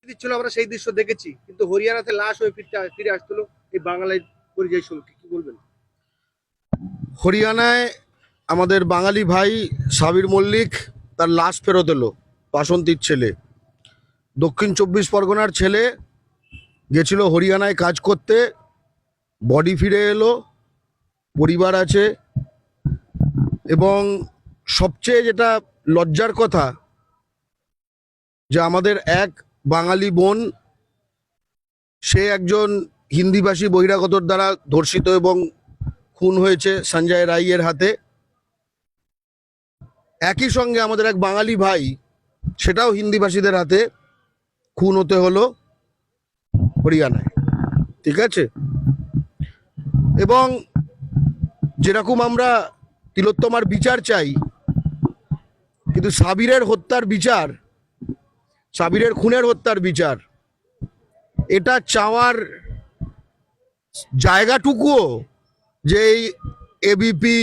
দিচ্ছিল, আমরা সেই দৃশ্য দেখেছি, কিন্তু হরিয়ানাতে লাশ হয়ে ফিরে আসছিল এই বাঙালির পরিযায়ী শ্রমিক, কি বলবেন? হরিয়ানায় আমাদের বাঙালি ভাই সাবির মল্লিক তার লাশ ফেরত এলো। বাসন্তীর ছেলে, দক্ষিণ 24 পরগনার ছেলে, গেছিল হরিয়ানায় কাজ করতে, বডি ফিরে এলো, পরিবার আছে। এবং সবচেয়ে যেটা লজ্জার কথা, যে আমাদের এক বাঙালি বোন, সে একজন হিন্দিভাষী বহিরাগতর দ্বারা ধর্ষিত এবং খুন হয়েছে সঞ্জয় রায়ের হাতে। একই সঙ্গে আমাদের এক বাঙালি ভাই, সেটাও হিন্দিভাষীদের হাতে খুন হতে হলো হরিয়ানায়। ঠিক আছে? এবং যেরকম আমরা তিলোত্তমার বিচার চাই, কিন্তু সাবিরের হত্যার বিচার, সাবিরের খুনের হত্যার বিচার, এটা চাওয়ার জায়গাটুকুও যে এই এবিপি,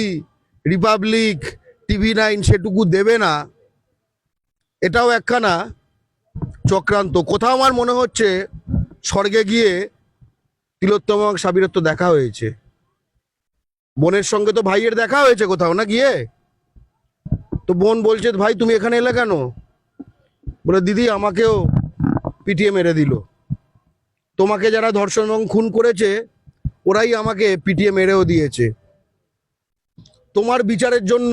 রিপাবলিক, TV9 সেটুকু দেবে না, এটাও একখানা চক্রান্ত। কোথাও আমার মনে হচ্ছে স্বর্গে গিয়ে তিলোত্তমা এবং সাবিরের তো দেখা হয়েছে, বোনের সঙ্গে তো ভাইয়ের দেখা হয়েছে কোথাও না গিয়ে। তো বোন বলছে, ভাই তুমি এখানে এলে কেন? বলে, দিদি আমাকেও পিটিয়ে মেরে দিল, তোমাকে যারা ধর্ষণ এবং খুন করেছে ওরাই আমাকে পিটিয়ে মেরেও দিয়েছে। তোমার বিচারের জন্য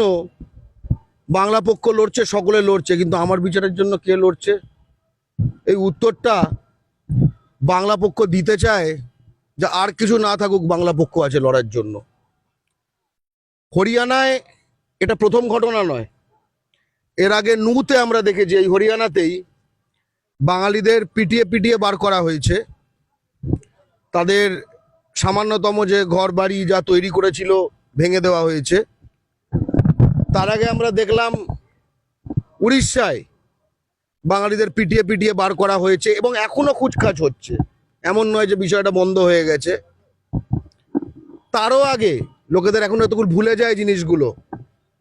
বাংলা পক্ষ লড়ছে, সকলে লড়ছে, কিন্তু আমার বিচারের জন্য কে লড়ছে? এই উত্তরটা বাংলা পক্ষ দিতে চায়, যে আর কিছু না থাকুক, বাংলা পক্ষ আছে লড়ার জন্য। হরিয়ানায় এটা প্রথম ঘটনা নয়, এর আগে নুতে আমরা দেখেছি এই হরিয়ানাতেই বাঙালিদের পিটিয়ে পিটিয়ে বার করা হয়েছে। তাদের সামান্যতম যে ঘর বাড়ি যা তৈরি করেছিল ভেঙে দেওয়া হয়েছে। তার আগে আমরা দেখলাম উড়িষ্যায় বাঙালিদের পিটিয়ে পিটিয়ে বার করা হয়েছে, এবং এখনো খুচখাচ হচ্ছে, এমন নয় যে বিষয়টা বন্ধ হয়ে গেছে। তারও আগে লোকেদের এখন এতগুলো ভুলে যায় জিনিসগুলো,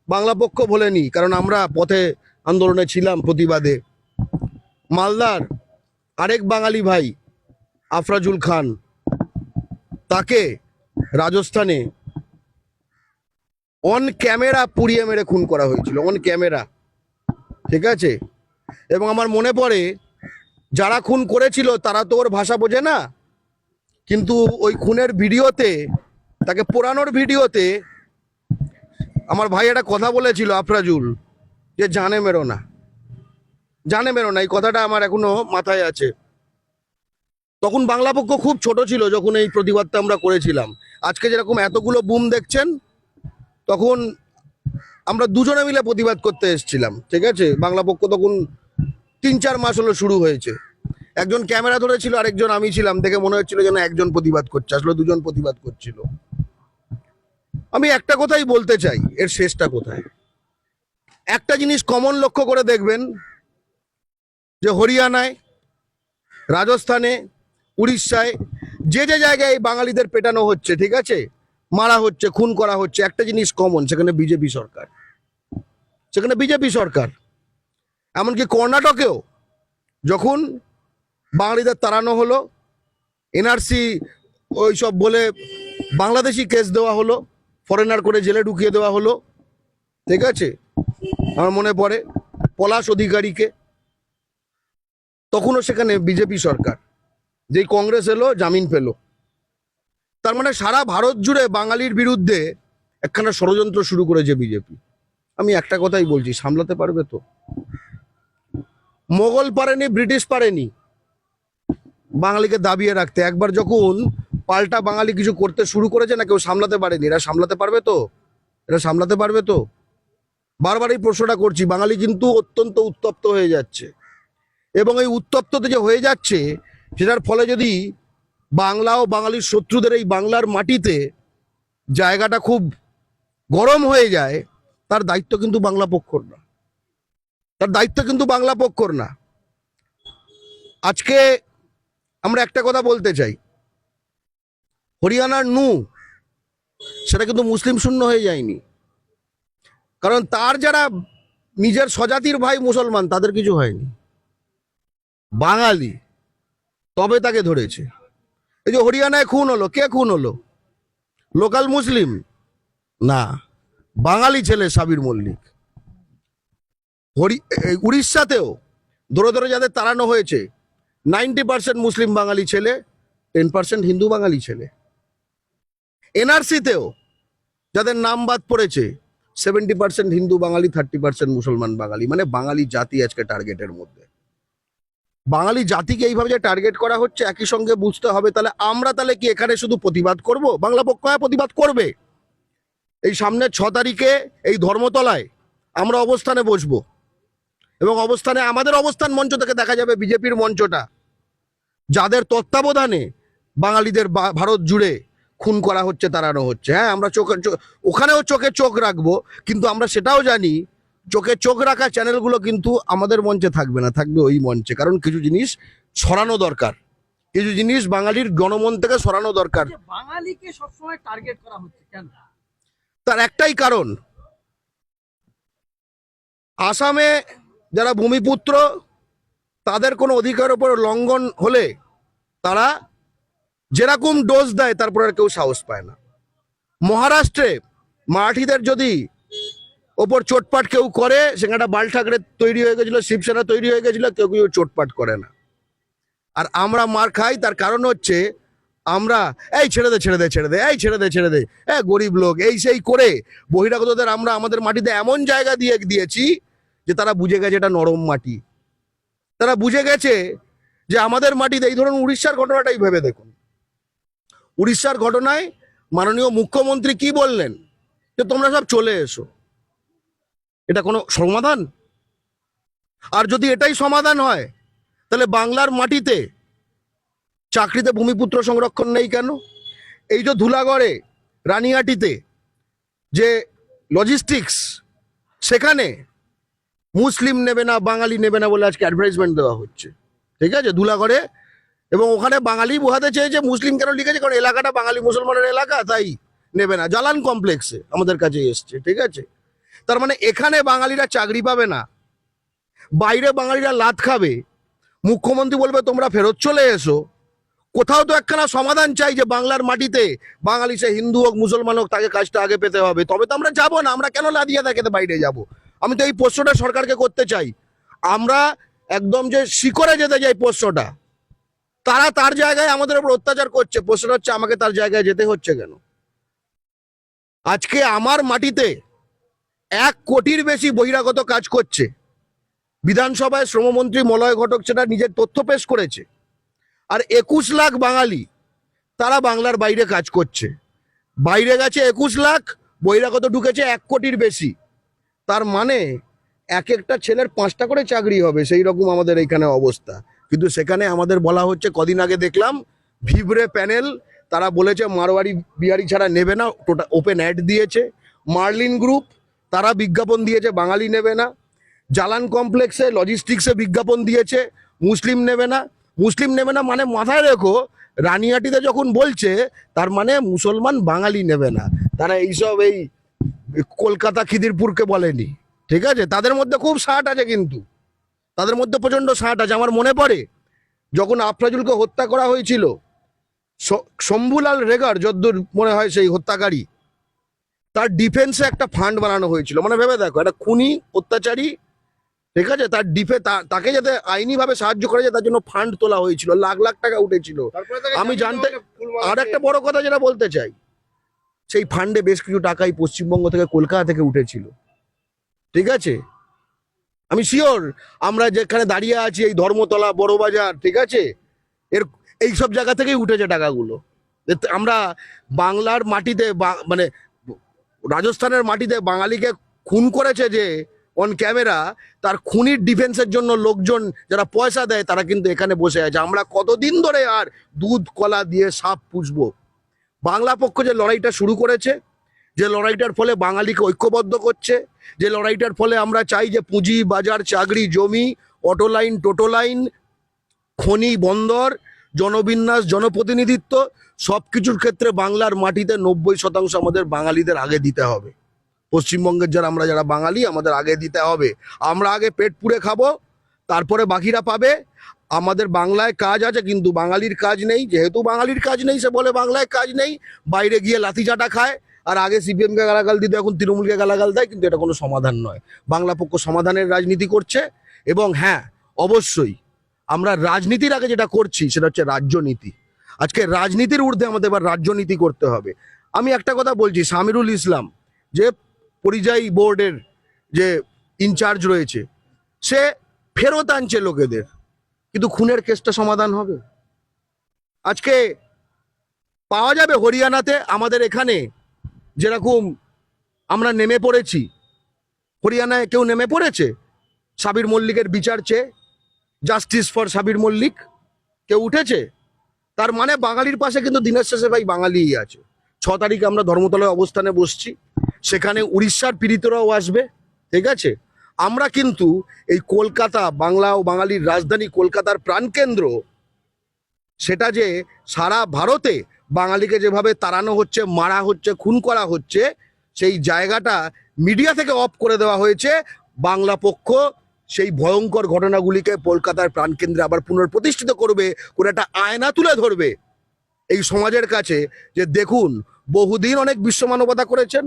বাংলা পক্ষ ভোলেনি, কারণ আমরা পথে আন্দোলনে ছিলাম, প্রতিবাদে। মালদার আরেক বাঙালি ভাই আফরাজুল খান, তাকে রাজস্থানে অন ক্যামেরা পুড়িয়ে মেরে খুন করা হয়েছিল, অন ক্যামেরা। ঠিক আছে? এবং আমার মনে পড়ে, যারা খুন করেছিল তারা তো ওর ভাষা বোঝে না, কিন্তু ওই খুনের ভিডিওতে, তাকে পোড়ানোর ভিডিওতে আমার ভাই একটা কথা বলেছিল আফরাজুল, যে জানে মেরো না, জানে মেরো না। এই কথাটা আমার এখনো মাথায় আছে। তখন বাংলা পক্ষ খুব ছোট ছিল যখন এই প্রতিবাদটা আমরা করেছিলাম। আজকে যেরকম এতগুলো বুম দেখছেন, তখন আমরা দুজনে মিলে প্রতিবাদ করতে এসেছিলাম। ঠিক আছে? বাংলা পক্ষ তখন 3-4 মাস হলো শুরু হয়েছে। একজন ক্যামেরা ধরেছিল, আরেকজন আমি ছিলাম, দেখে মনে হচ্ছিল যেন একজন প্রতিবাদ করছে, আসলে দুজন প্রতিবাদ করছিল। আমি একটা কথাই বলতে চাই, এর শেষটা কোথায়? একটা জিনিস কমন লক্ষ্য করে দেখবেন, যে হরিয়ানায়, রাজস্থানে, উড়িষ্যায় যে যে জায়গায় বাঙালিদের পেটানো হচ্ছে, ঠিক আছে, মারা হচ্ছে, খুন করা হচ্ছে, একটা জিনিস কমন, সেখানে বিজেপি সরকার, সেখানে বিজেপি সরকার। এমনকি কর্ণাটকেও যখন বাঙালিদের তাড়ানো হলো, এনআরসি ওইসব বলে বাংলাদেশি কেস দেওয়া হলো, ফরেনার করে জেলে ঢুকিয়ে দেওয়া হলো। ঠিক আছে? আমার মনে পড়ে পলাশ অধিকারীকে, তখনও সেখানে বিজেপি সরকার, যেই কংগ্রেস এলো জামিন পেল। তার মানে সারা ভারত জুড়ে বাঙালির বিরুদ্ধে একখানা ষড়যন্ত্র শুরু করেছে বিজেপি। আমি একটা কথাই বলছি, সামলাতে পারবে তো? মোগল পারেনি, ব্রিটিশ পারেনি বাঙালিকে দাবিয়ে রাখতে। একবার যখন পাল্টা বাঙালি কিছু করতে শুরু করেছে না, কেউ সামলাতে পারেনি। এরা সামলাতে পারবে তো? এরা সামলাতে পারবে তো? বারবার এই প্রশ্নটা করছি। বাঙালি কিন্তু অত্যন্ত উত্তপ্ত হয়ে যাচ্ছে, এবং এই উত্তপ্ততে যে হয়ে যাচ্ছে, সেটার ফলে যদি বাংলা ও বাঙালির শত্রুদের এই বাংলার মাটিতে জায়গাটা খুব গরম হয়ে যায়, তার দায়িত্ব কিন্তু বাংলা পক্ষর না, তার দায়িত্ব কিন্তু বাংলা পক্ষর না। আজকে আমরা একটা কথা বলতে চাই, হরিয়ানার নু, সেটা কিন্তু মুসলিম শূন্য হয়ে যায়নি, কারণ তার যারা নিজের স্বজাতির ভাই মুসলমান, তাদের কিছু হয়নি। বাঙালি তবে তাকে ধরেছে। এই যে হরিয়ানায় খুন হলো, কে খুন হলো? লোকাল মুসলিম না, বাঙালি ছেলে সাবির মল্লিক। এই উড়িষ্যাতেও ধরে ধরে যাদের তাড়ানো হয়েছে 90% মুসলিম বাঙালি ছেলে, 10% হিন্দু বাঙালি ছেলে। এনআরসিতেও যাদের নাম বাদ পড়েছে 70% হিন্দু বাঙালি, 30% মুসলমান বাঙালি। মানে বাঙালি জাতি আজকে টার্গেটের মধ্যে। বাঙালি জাতিকে এইভাবে যে টার্গেট করা হচ্ছে, একই সঙ্গে বুঝতে হবে তাহলে আমরা তাহলে কি এখানে শুধু প্রতিবাদ করব? বাংলা পক্ষ প্রতিবাদ করবে। এই সামনের 6 তারিখে এই ধর্মতলায় আমরা অবস্থানে বসবো, এবং অবস্থানে আমাদের অবস্থান মঞ্চ থেকে দেখা যাবে বিজেপির মঞ্চটা, যাদের তত্ত্বাবধানে বাঙালিদের ভারত জুড়ে খুন করা হচ্ছে, তাড়ানো হচ্ছে। হ্যাঁ, আমরা ওখানেও চোখে চোখ রাখবো, কিন্তু আমরা সেটাও জানি চোখে চোখ রাখা চ্যানেলগুলো কিন্তু আমাদের মঞ্চে থাকবে না, থাকবে ওই মঞ্চে। কারণ কিছু জিনিস সরানো দরকার, কিছু জিনিস বাঙালির জনমন থেকে সরানো দরকার। বাঙালিকে সবসময় টার্গেট করা হচ্ছে কেন? তার একটাই কারণ, আসামে যারা ভূমিপুত্র তাদের কোনো অধিকারের উপর লঙ্ঘন হলে তারা যেরকম ডোজ দেয় তারপরে আর কেউ সাহস পায় না। মহারাষ্ট্রে মারাঠিদের যদি ওপর চোটপাট কেউ করে, সেখানে বাল ঠাকরে তৈরি হয়ে গেছিল, শিবসেনা তৈরি হয়ে গেছিল, কেউ কেউ চোটপাট করে না। আর আমরা মার খাই, তার কারণ হচ্ছে আমরা এই ছেড়ে দে ছেড়ে দে ছেড়ে দে, এই ছেড়ে দে ছেড়ে দে, গরিব লোক, এই সেই করে বহিরাগতদের আমরা আমাদের মাটিতে এমন জায়গা দিয়েছি যে তারা বুঝে গেছে এটা নরম মাটি। তারা বুঝে গেছে যে আমাদের মাটিতে, এই ধরুন উড়িষ্যার ঘটনাটাই ভেবে দেখুন। উড়িষ্যার ঘটনায় মাননীয় মুখ্যমন্ত্রী কি বললেন? যে তোমরা সব চলে এসো। এটা কোনো সমাধান? আর যদি এটাই সমাধান হয়, তাহলে বাংলার মাটিতে চাকরিতে ভূমিপুত্র সংরক্ষণ নেই কেন? এই যে ধুলাগড়ে, রানিহাটিতে যে লজিস্টিক্স, সেখানে মুসলিম নেবে না, বাঙালি নেবে না বলে আজকে অ্যাডভার্টাইজমেন্ট দেওয়া হচ্ছে, ঠিক আছে, ধুলাগড়ে। এবং ওখানে বাঙালি বোঝাতে চেয়েছে, মুসলিম কেন লিখেছে? কারণ এলাকাটা বাঙালি মুসলমানের এলাকা, তাই নেবে না। জালান কমপ্লেক্সে আমাদের কাছে এসছে, ঠিক আছে। তার মানে এখানে বাঙালিরা চাকরি পাবে না, বাইরে বাঙালিরা লাত খাবে। মুখ্যমন্ত্রী বলবে তোমরা ফেরত চলে এসো। কোথাও তো একখানা সমাধান চাই যে বাংলার মাটিতে বাঙালি, সে হিন্দু হোক মুসলমান হোক, তাকে কাজটা আগে পেতে হবে, তবে তো আমরা যাবো না। আমরা কেন লাদিয়া দেখে বাইরে যাব? আমি তো এই প্রশ্নটা সরকারকে করতে চাই। আমরা একদম যে শিকড়ে যেতে চাই প্রশ্নটা, তারা তার জায়গায় আমাদের উপর অত্যাচার করছে। প্রশ্নটা হচ্ছে আমাকে তার জায়গায় যেতে হচ্ছে কেন? আজকে আমার মাটিতে 1 কোটির বেশি বহিরাগত কাজ করছে। বিধানসভায় শ্রমমন্ত্রী মলয় ঘটক সেটা নিজের তথ্য পেশ করেছে। আর 21 লাখ বাঙালি তারা বাংলার বাইরে কাজ করছে। বাইরে গেছে 21 লাখ, বহিরাগত ঢুকেছে 1 কোটির বেশি। তার মানে এক একটা ছেলের 5টা করে চাকরি হবে, সেই রকম আমাদের এইখানে অবস্থা। কিন্তু সেখানে আমাদের বলা হচ্ছে, কদিন আগে দেখলাম ভিভরে প্যানেল, তারা বলেছে মারোয়ারি বিহারি ছাড়া নেবে না, টোটাল ওপেন অ্যাড দিয়েছে। মার্লিন গ্রুপ তারা বিজ্ঞাপন দিয়েছে বাঙালি নেবে না। জালান কমপ্লেক্সে লজিস্টিক্সে বিজ্ঞাপন দিয়েছে মুসলিম নেবে না। মুসলিম নেবে না মানে মাথায় রেখো, রানিহাটিতে যখন বলছে তার মানে মুসলমান বাঙালি নেবে না। তারা এইসব এই কলকাতা খিদিরপুরকে বলেনি, ঠিক আছে। তাদের মধ্যে খুব সাট আছে, কিন্তু তাদের মধ্যে প্রচন্ড সাট আছে। আমার মনে পড়ে যখন আফরাজুলকে হত্যা করা হয়েছিল, শম্ভুলাল রেগার যদ্দূর মনে হয় সেই হত্যাকারী, তার ডিফেন্সে একটা ফান্ড বানানো হয়েছিল। মানে ভেবে দেখো, একটা খুনি অত্যাচারী, ঠিক আছে, তার তাকে যাতে আইনি ভাবে সাহায্য করা যায় তার জন্য ফান্ড তোলা হয়েছিল, লাখ লাখ টাকা উঠেছিল। আমি জানতে, আর একটা বড় কথা যেটা বলতে চাই, সেই ফান্ডে বেশ কিছু টাকাই পশ্চিমবঙ্গ থেকে, কলকাতা থেকে উঠেছিল, ঠিক আছে। আমি শিওর আমরা যেখানে দাঁড়িয়ে আছি, এই ধর্মতলা, বড়বাজার, ঠিক আছে, এইসব জায়গা থেকেই উঠেছে টাকাগুলো। আমরা বাংলার মাটিতে, মানে রাজস্থানের মাটিতে বাঙালিকে খুন করেছে যে অন ক্যামেরা, তার খুনির ডিফেন্সের জন্য লোকজন যারা পয়সা দেয় তারা কিন্তু এখানে বসে আছে। আমরা কতদিন ধরে আর দুধ কলা দিয়ে সাপ পুষবো? বাংলা পক্ষ যে লড়াইটা শুরু করেছে, যে লড়াইটার ফলে বাঙালিকে ঐক্যবদ্ধ করছে, যে লড়াইটার ফলে আমরা চাই যে পুঁজি বাজার, চাকরি, জমি, অটো লাইন, টোটো লাইন, খনি, বন্দর, জনবিন্যাস, জনপ্রতিনিধিত্ব, সব কিছুর ক্ষেত্রে বাংলার মাটিতে 90% আমাদের বাঙালিদের আগে দিতে হবে। পশ্চিমবঙ্গের আমরা যারা বাঙালি, আমাদের আগে দিতে হবে। আমরা আগে পেট পুড়ে খাবো, তারপরে বাকিরা পাবে। আমাদের বাংলায় কাজ আছে কিন্তু বাঙালির কাজ নেই, যেহেতু বাঙালির কাজ নেই সে বলে বাংলায় কাজ নেই, বাইরে গিয়ে লাথি চাটা খায়। আর আগে সিপিএমকে গালাগাল দিত, এখন তৃণমূলকে গালাগাল দেয়, কিন্তু এটা কোনো সমাধান নয়। বাংলা পক্ষ সমাধানের রাজনীতি করছে। এবং হ্যাঁ, অবশ্যই আমরা রাজনীতির আগে যেটা করছি সেটা হচ্ছে রাজ্যনীতি। আজকে রাজনীতির ঊর্ধ্বে আমাদের এবার রাজ্যনীতি করতে হবে। আমি একটা কথা বলছি, সামিরুল ইসলাম যে পরিযায়ী বোর্ডের যে ইনচার্জ রয়েছে, সে ফেরত আনছে লোকেদের, কিন্তু খুনের কেসটা সমাধান হবে? আজকে পাওয়া যাবে হরিয়ানাতে, আমাদের এখানে যেরকম আমরা নেমে পড়েছি, হরিয়ানায় কেউ নেমে পড়েছে সাবির মল্লিকের বিচার চেয়ে? জাস্টিস ফর সাবির মল্লিক কেউ উঠেছে? তার মানে বাঙালির পাশে কিন্তু দিনের শেষে ভাই বাঙালিই আছে। 6 তারিখে আমরা ধর্মতলায় অবস্থানে বসছি, সেখানে উড়িষ্যার পীড়িতরাও আসবে, ঠিক আছে? আমরা কিন্তু এই কলকাতা, বাংলা ও বাঙালির রাজধানী কলকাতার প্রাণকেন্দ্র, সেটা যে সারা ভারতে বাঙালিকে যেভাবে তাড়ানো হচ্ছে, মারা হচ্ছে, খুন করা হচ্ছে, সেই জায়গাটা মিডিয়া থেকে অফ করে দেওয়া হয়েছে। বাংলা পক্ষ সেই ভয়ঙ্কর ঘটনাগুলিকে কলকাতার প্রাণকেন্দ্রে আবার পুনর্প্রতিষ্ঠিত করবে, করে একটা আয়না তুলে ধরবে এই সমাজের কাছে, যে দেখুন বহুদিন অনেক বিশ্বমানবতা করেছেন,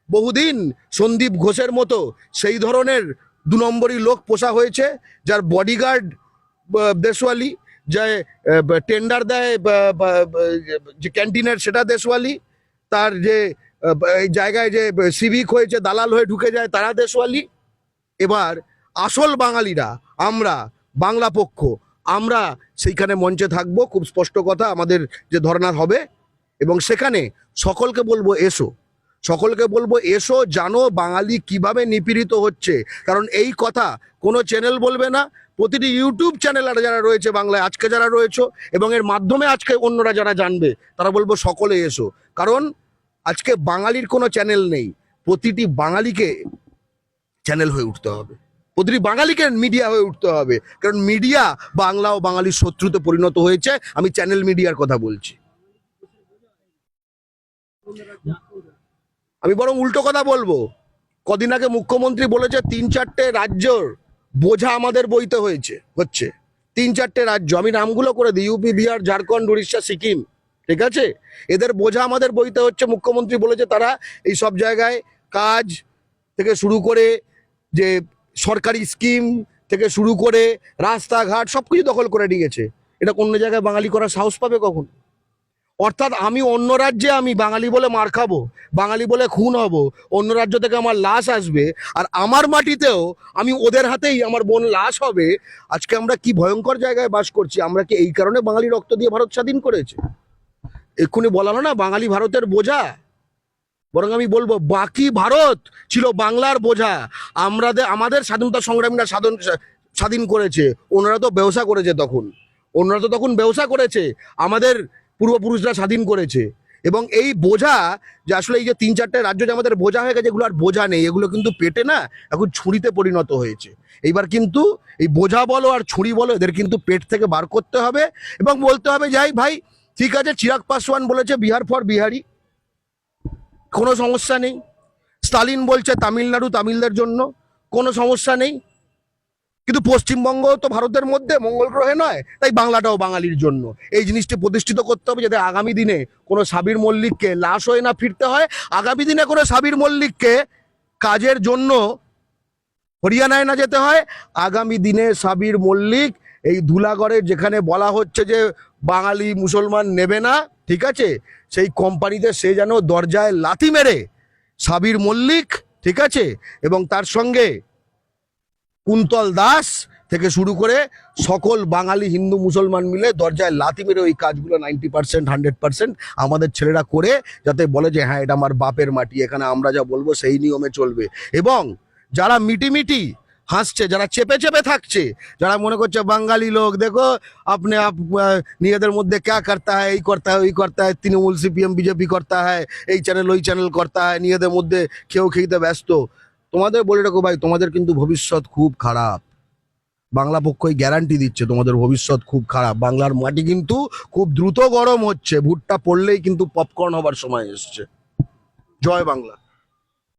বহুদিন সন্দীপ ঘোষের মতো সেই ধরনের 2 নম্বরই লোক পোষা হয়েছে, যার বডিগার্ড দেশওয়ালি, যে টেন্ডার দেয় যে ক্যান্টিনের সেটা দেশওয়ালি, তার যে এই জায়গায় যে সিভিক হয়েছে দালাল হয়ে ঢুকে যায় তারা দেশওয়ালি। এবার আসল বাঙালিরা, আমরা বাংলা পক্ষ, আমরা সেইখানে মঞ্চে থাকবো। খুব স্পষ্ট কথা, আমাদের যে ধর্নার হবে, এবং সেখানে সকলকে বলবো এসো, সকলকে বলবো এসো, জানো বাঙালি কিভাবে নিপীড়িত হচ্ছে। কারণ এই কথা কোনো চ্যানেল বলবে না, প্রতিটি ইউটিউব চ্যানেল যারা রয়েছে বাংলায় আজকে, যারা রয়েছে এবং এর মাধ্যমে আজকে অন্যরা যারা জানবে, তারা বলবো সকলে এসো। কারণ আজকে বাঙালির কোনো চ্যানেল নেই, প্রতিটি বাঙালিকে চ্যানেল হয়ে উঠতে হবে, প্রতিটি বাঙালিকে মিডিয়া হয়ে উঠতে হবে। কারণ মিডিয়া বাংলা ও বাঙালির শত্রুতে পরিণত হয়েছে। আমি চ্যানেল মিডিয়ার কথা বলছি। আমি বরং উল্টো কথা বলবো, কদিন আগে মুখ্যমন্ত্রী বলেছে 3-4টে রাজ্যর বোঝা আমাদের বইতে হচ্ছে 3-4টে রাজ্য, আমি নামগুলো করে দিই, ইউপি, বিহার, ঝাড়খণ্ড, উড়িষ্যা, সিকিম, ঠিক আছে? এদের বোঝা আমাদের বইতে হচ্ছে। মুখ্যমন্ত্রী বলেছে তারা এই সব জায়গায় কাজ থেকে শুরু করে, যে সরকারি স্কিম থেকে শুরু করে রাস্তাঘাট সবকিছু দখল করে নিয়েছে। এটা অন্য জায়গায় বাঙালি করার সাহস পাবে কখন? অর্থাৎ আমি অন্য রাজ্যে আমি বাঙালি বলে মার খাবো, বাঙালি বলে খুন হব, অন্য রাজ্য থেকে আমার লাশ আসবে, আর আমার মাটিতেও আমি ওদের হাতেই আমার বোন লাশ হবে। আজকে আমরা কি ভয়ঙ্কর জায়গায় বাস করছি। আমরা কি এই কারণে বাঙালি রক্ত দিয়ে ভারত স্বাধীন করেছে? এক্ষুনি বলা হলো না বাঙালি ভারতের বোঝা, বরং আমি বলবো বাকি ভারত ছিল বাংলার বোঝা। আমাদের স্বাধীনতা সংগ্রামীরা স্বাধীন করেছে, ওনারা তো ব্যবসা করেছে তখন ব্যবসা করেছে, আমাদের পূর্বপুরুষরা স্বাধীন করেছে। এবং এই বোঝা যে আসলে এই যে 3-4টে রাজ্য যে আমাদের বোঝা হয়ে গেছে, এগুলো আর বোঝা নেই, এগুলো কিন্তু পেটে না, এখন ছুরিতে পরিণত হয়েছে। এইবার কিন্তু এই বোঝা বলো আর ছুরি বলো, এদের কিন্তু পেট থেকে বার করতে হবে এবং বলতে হবে যাই ভাই ঠিক আছে, চিরাগ পাসওয়ান বলেছে বিহার ফর বিহারি, কোনো সমস্যা নেই। স্টালিন বলছে তামিলনাড়ু তামিলদের জন্য, কোনো সমস্যা নেই। কিন্তু পশ্চিমবঙ্গ তো ভারতের মধ্যে, মঙ্গল গ্রহে নয়, তাই বাংলাটাও বাঙালির জন্য। এই জিনিসটি প্রতিষ্ঠিত করতে হবে, যাতে আগামী দিনে কোনো সাবির মল্লিককে লাশ হয়ে না ফিরতে হয়, আগামী দিনে কোনো সাবির মল্লিককে কাজের জন্য হরিয়ানায় না যেতে হয়, আগামী দিনে সাবির মল্লিক এই ধুলাগড়ে যেখানে বলা হচ্ছে যে বাঙালি মুসলমান নেবে না, ঠিক আছে, সেই কোম্পানিতে সে যেন দরজায় লাথি মেরে সাবির মল্লিক, ঠিক আছে, এবং তার সঙ্গে কুন্তল দাস থেকে শুরু করে সকল বাঙালি হিন্দু মুসলমান মিলে দরজায় লাথি মেরে ওই কাজগুলো 90% 100% আমাদের ছেলেরা করে, যাতে বলে যে হ্যাঁ এটা আমার বাপের মাটি, এখানে আমরা যা বলবো সেই নিয়মে চলবে। এবং যারা মিটিমিটি হাসছে, যারা চেপে চেপে থাকছে, যারা মনে করছে বাঙালি লোক দেখো আপনি নিজেদের মধ্যে ক্যা করতা হয়, এই করতা হয় ওই করতা হয়, তৃণমূল সিপিএম বিজেপি করতা হয়, এই চ্যানেল ওই চ্যানেল করতা হয়, নিজেদের মধ্যে খেতে ব্যস্ত, তোমাদের বলে রাখো ভাই, তোমাদের কিন্তু ভবিষ্যৎ খুব খারাপ। বাংলা পক্ষই গ্যারান্টি দিচ্ছে তোমাদের ভবিষ্যৎ খুব খারাপ। বাংলার মাটি কিন্তু খুব দ্রুত গরম হচ্ছে, ভুট্টা পড়লেই কিন্তু পপকর্ন হবার সময় এসছে। জয় বাংলা।